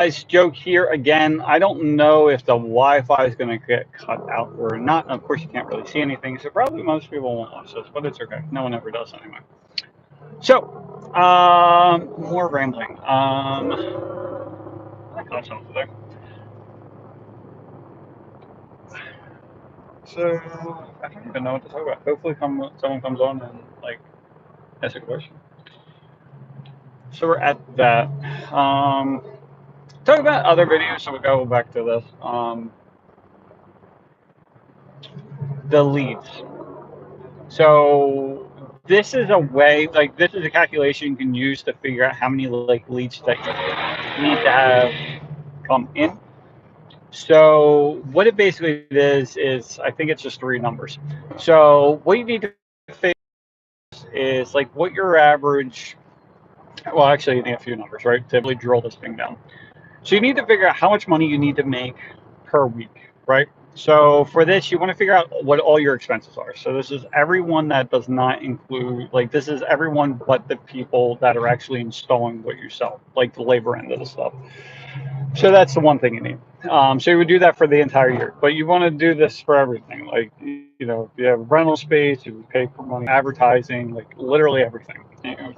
Guys, joke here again. I don't know if the Wi-Fi is going to get cut out or not. Of course, you can't really see anything, so probably most people won't watch this, but it's okay. No one ever does anyway. So, more rambling. I got something there. So, I don't even know what to talk about. Hopefully, someone comes on and like asks a question. So we're at that. Talk about other videos. So we'll go back to this. The leads. So this is a way, like this is a calculation you can use to figure out how many like leads that you need to have come in. So what it basically is I think it's just three numbers. So what you need to figure is like what your average. Well, actually, you need a few numbers, right? To really drill this thing down. So you need to figure out how much money you need to make per week, right? So for this, you want to figure out what all your expenses are. So this is everyone that does not include, like this is everyone but the people that are actually installing what you sell, like the labor end of the stuff. So that's the one thing you need. So you would do that for the entire year, but you want to do this for everything. Like, if you have rental space, you would pay for money, advertising, like literally everything.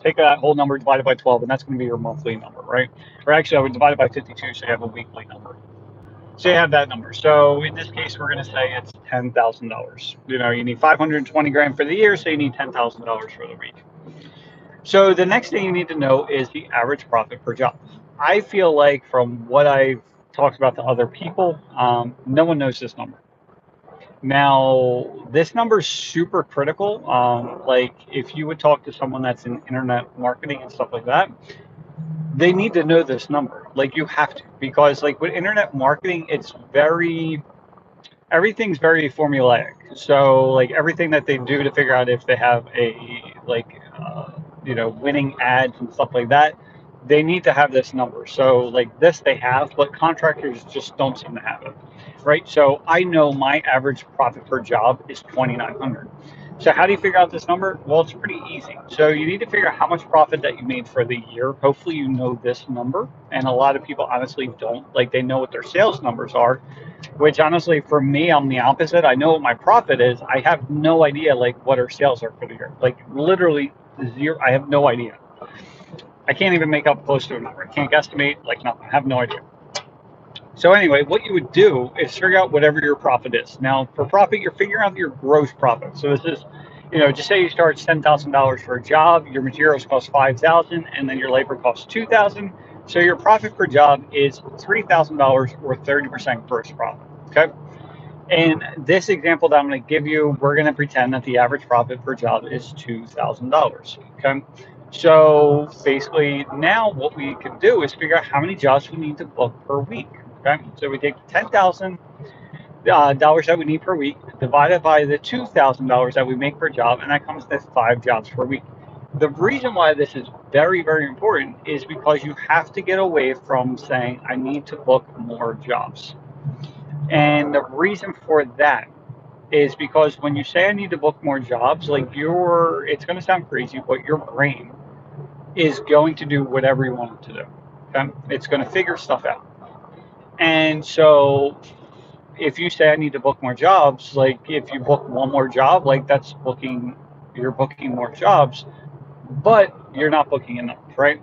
Take that whole number, divide it by 12, and that's going to be your monthly number, right? Or actually, I would divide it by 52, so you have a weekly number. So you have that number. So in this case, we're going to say it's $10,000. You need 520 grand for the year, so you need $10,000 for the week. So the next thing you need to know is the average profit per job. I feel like from what I've talked about to other people, no one knows this number. Now, this number is super critical. Like if you would talk to someone that's in internet marketing and stuff like that, they need to know this number. Like you have to, because like with internet marketing, everything's very formulaic. So like everything that they do to figure out if they have a winning ads and stuff like that, they need to have this number. So like this they have, but contractors just don't seem to have it, right? So I know my average profit per job is 2,900. So how do you figure out this number? Well, it's pretty easy. So you need to figure out how much profit that you made for the year. Hopefully you know this number, and a lot of people honestly don't. Like they know what their sales numbers are, which honestly for me I'm the opposite. I know what my profit is. I have no idea like what our sales are for the year. Like literally zero. I have no idea. I can't even make up close to a number. I can't guesstimate like nothing. I have no idea. So anyway, what you would do is figure out whatever your profit is. Now for profit, you're figuring out your gross profit. So this is, just say you start $10,000 for a job, your materials cost 5,000, and then your labor costs 2,000. So your profit per job is $3,000 or 30% gross profit. Okay. In this example that I'm going to give you, we're going to pretend that the average profit per job is $2,000. Okay. So basically, now what we can do is figure out how many jobs we need to book per week. Okay. So we take $10,000 that we need per week, divided by the $2,000 that we make per job, and that comes to 5 jobs per week. The reason why this is very, very important is because you have to get away from saying, I need to book more jobs. And the reason for that is because when you say I need to book more jobs, like it's going to sound crazy, but your brain is going to do whatever you want it to do. Okay? It's going to figure stuff out. And so if you say I need to book more jobs, like if you book one more job, like you're booking more jobs, but you're not booking enough, right?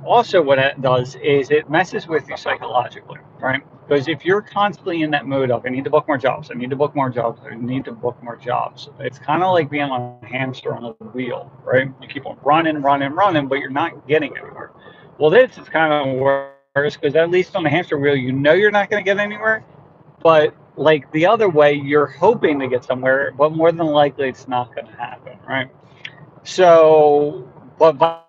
Also, what it does is it messes with you psychologically, right? Because if you're constantly in that mode of I need to book more jobs, I need to book more jobs, I need to book more jobs, it's kind of like being on a hamster on a wheel, right? You keep on running, running, running, but you're not getting anywhere. Well, this is kind of worse because at least on the hamster wheel, you're not going to get anywhere, but like the other way, you're hoping to get somewhere, but more than likely, it's not going to happen, right? So, but by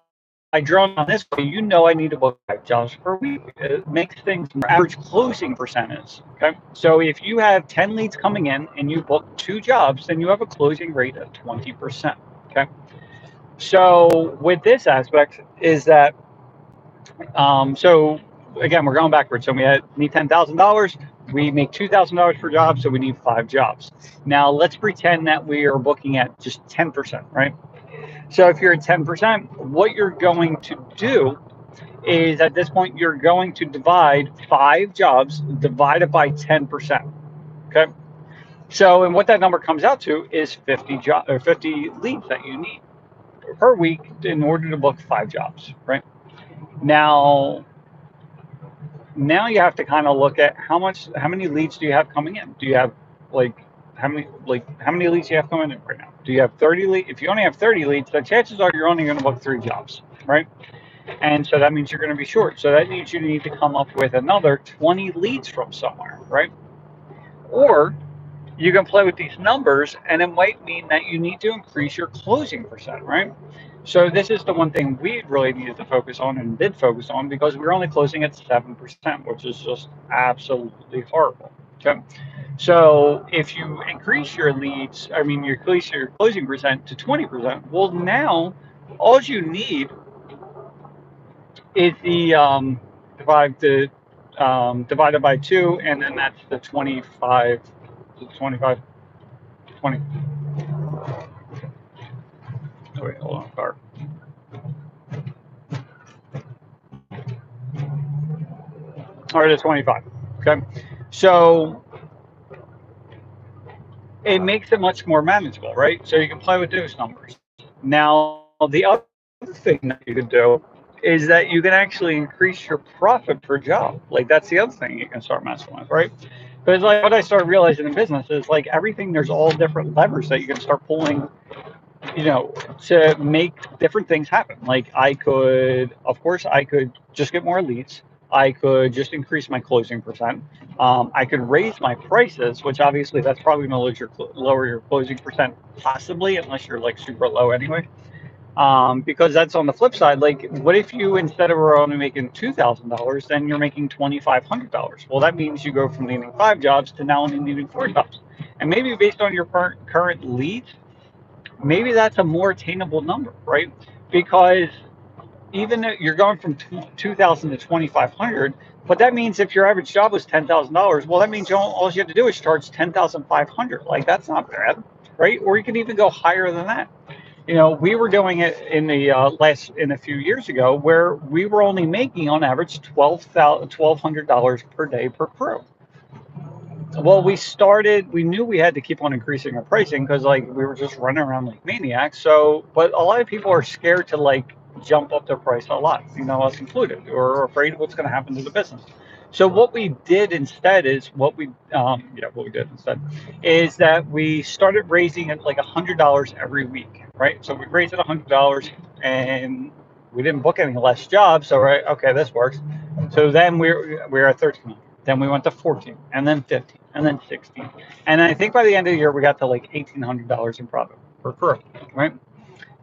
drawing on this way, I need to book 5 jobs per week. It makes things more average closing percentage. Okay. So if you have 10 leads coming in and you book 2 jobs, then you have a closing rate of 20%. Okay. So with this aspect is that, so again, we're going backwards. So need $10,000. We make $2,000 per job, so we need 5 jobs. Now let's pretend that we are booking at just 10%, right? So if you're at 10%, what you're going to do is at this point you're going to divide 5 jobs divided by 10%. Okay. So, and what that number comes out to is 50 leads that you need per week in order to book 5 jobs, right? Now, you have to kind of look at how many leads do you have coming in? Do you have like how many leads do you have coming in right now? Do you have 30 leads? If you only have 30 leads, the chances are you're only going to book 3 jobs, right? And so that means you're going to be short. So that means you need to come up with another 20 leads from somewhere, right? Or you can play with these numbers, and it might mean that you need to increase your closing percent, right? So this is the one thing we really needed to focus on and did focus on, because we're only closing at 7%, which is just absolutely horrible. Okay. So if you increase your leads, you increase your closing percent to 20%, well, now all you need is the divided by 2, and then that's the 25, 25, 20. Oh, wait, hold on, car. Or the 25. Okay. So it makes it much more manageable, right? So you can play with those numbers. Now, the other thing that you can do is that you can actually increase your profit per job. Like, that's the other thing you can start messing with, right? Because like what I started realizing in business is like everything, there's all different levers that you can start pulling, to make different things happen. Like of course, I could just get more leads. I could just increase my closing percent. I could raise my prices, which obviously that's probably going to lower your closing percent, possibly, unless you're like super low anyway. Because that's on the flip side. Like, what if you, instead of only making $2,000, then you're making $2,500? Well, that means you go from needing 5 jobs to now only needing 4 jobs. And maybe based on your current leads, maybe that's a more attainable number, right? Because even if you're going from 2,000 to 2,500, but that means if your average job was $10,000, well, that means all you have to do is charge 10,500. Like, that's not bad, right? Or you can even go higher than that. We were doing it in a few years ago, where we were only making on average $1,200 per day per crew. Well, we knew we had to keep on increasing our pricing, because like we were just running around like maniacs. So, but a lot of people are scared to like jump up their price a lot, us included, or afraid of what's going to happen to the business. So what we did instead is that we started raising it like $100 every week, right? So we raised it $100, and we didn't book any less jobs. So, right, okay, this works. So then we're at 13. Then we went to 14, and then 15, and then 16. And I think by the end of the year, we got to like $1,800 in profit per crew, right?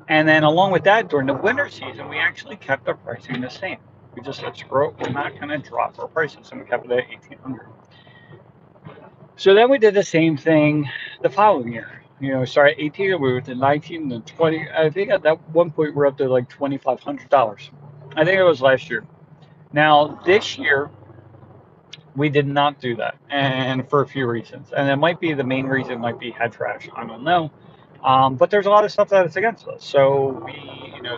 And then along with that, during the winter season, we actually kept our pricing the same. We just said, screw it, we're not going to drop our prices, and we kept it at 1,800. So then we did the same thing the following year. Started at 18, we were to 19, and 20. I think at that one point we're up to like $2,500. I think it was last year. Now this year, we did not do that, and for a few reasons. And it might be, the main reason might be head trash. I don't know. But there's a lot of stuff that is against us. So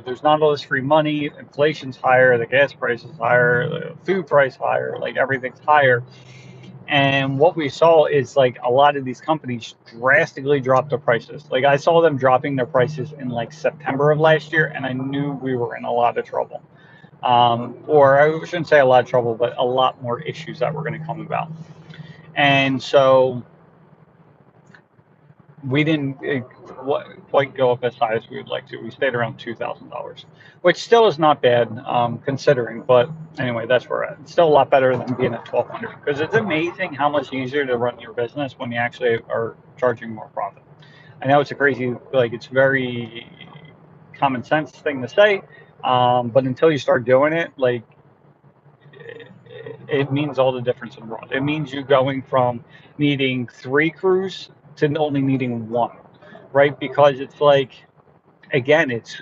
there's not all this free money. Inflation's higher. The gas price is higher. The food price higher. Like, everything's higher. And what we saw is like a lot of these companies drastically dropped their prices. Like, I saw them dropping their prices in like September of last year, and I knew we were in a lot of trouble. Or I shouldn't say a lot of trouble, but a lot more issues that were going to come about. And so we didn't quite go up as high as we would like to. We stayed around $2,000, which still is not bad, considering. But anyway, that's where we're at. It's still a lot better than being at 1,200, because it's amazing how much easier to run your business when you actually are charging more profit. I know it's it's very common sense thing to say, but until you start doing it, like, it means all the difference in the world. It means you going from needing 3 crews to only needing 1, right? Because it's like, again, it's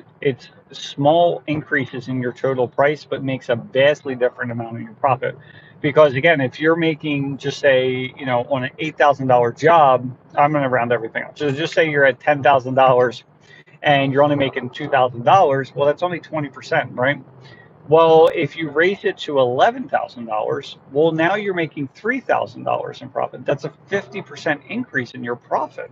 small increases in your total price, but makes a vastly different amount of your profit. Because again, if you're making, just say, on an $8,000 job, I'm going to round everything up. So just say you're at $10,000 and you're only making $2,000. Well, that's only 20%, right? Well, if you raise it to $11,000, well, now you're making $3,000 in profit. That's a 50% increase in your profit.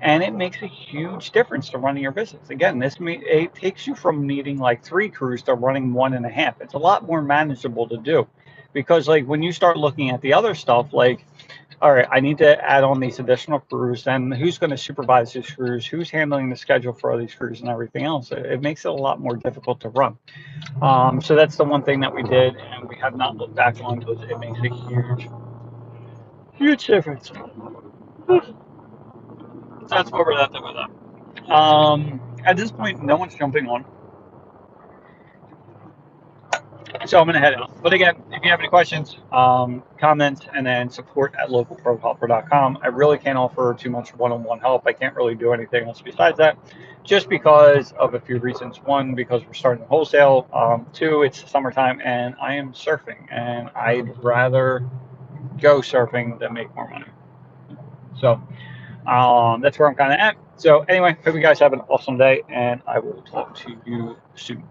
And it makes a huge difference to running your business. Again, it takes you from needing like 3 crews to running 1.5. It's a lot more manageable to do, because like when you start looking at the other stuff, like, all right, I need to add on these additional crews. Then who's going to supervise these crews? Who's handling the schedule for all these crews and everything else? It makes it a lot more difficult to run. So that's the one thing that we did, and we have not looked back on, because it makes a huge, huge difference. That's what we're at with that. At this point, no one's jumping on, so I'm going to head out. But again, if you have any questions, comments, and then support@localprohelper.com. I really can't offer too much one-on-one help. I can't really do anything else besides that, just because of a few reasons. One, because we're starting wholesale. Two, it's summertime, and I am surfing, and I'd rather go surfing than make more money. So that's where I'm kind of at. So anyway, hope you guys have an awesome day, and I will talk to you soon.